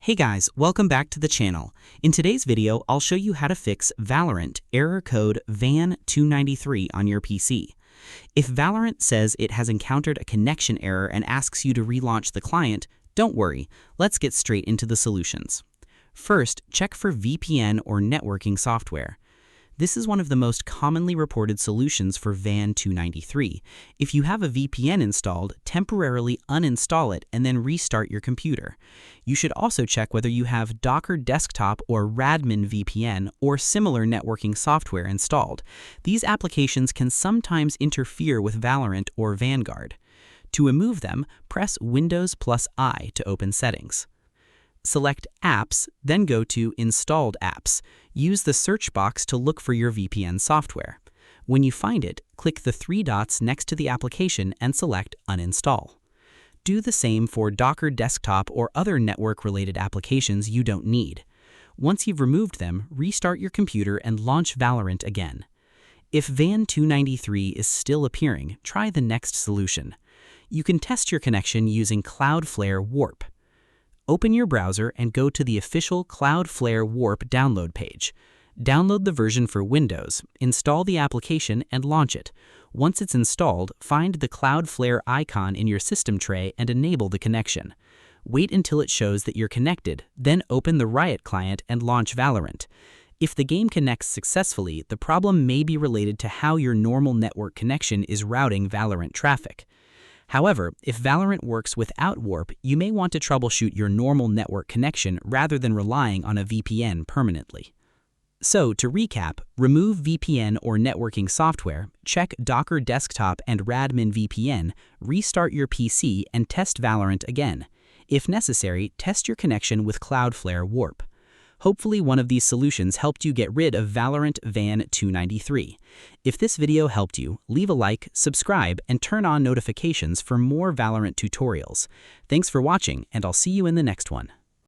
Hey guys, welcome back to the channel. In today's video, I'll show you how to fix Valorant Error Code VAN293 on your PC. If Valorant says it has encountered a connection error and asks you to relaunch the client, don't worry, let's get straight into the solutions. First, check for VPN or networking software. This is one of the most commonly reported solutions for VAN293. If you have a VPN installed, temporarily uninstall it and then restart your computer. You should also check whether you have Docker Desktop or Radmin VPN or similar networking software installed. These applications can sometimes interfere with Valorant or Vanguard. To remove them, press Windows plus I to open settings. Select Apps, then go to Installed Apps. Use the search box to look for your VPN software. When you find it, click the three dots next to the application and select Uninstall. Do the same for Docker Desktop or other network-related applications you don't need. Once you've removed them, restart your computer and launch Valorant again. If VAN293 is still appearing, try the next solution. You can test your connection using Cloudflare Warp. Open your browser and go to the official Cloudflare Warp download page. Download the version for Windows, install the application, and launch it. Once it's installed, find the Cloudflare icon in your system tray and enable the connection. Wait until it shows that you're connected, then open the Riot client and launch Valorant. If the game connects successfully, the problem may be related to how your normal network connection is routing Valorant traffic. However, if Valorant works without Warp, you may want to troubleshoot your normal network connection rather than relying on a VPN permanently. So, to recap, remove VPN or networking software, check Docker Desktop and Radmin VPN, restart your PC, and test Valorant again. If necessary, test your connection with Cloudflare Warp. Hopefully one of these solutions helped you get rid of Valorant VAN293. If this video helped you, leave a like, subscribe, and turn on notifications for more Valorant tutorials. Thanks for watching, and I'll see you in the next one.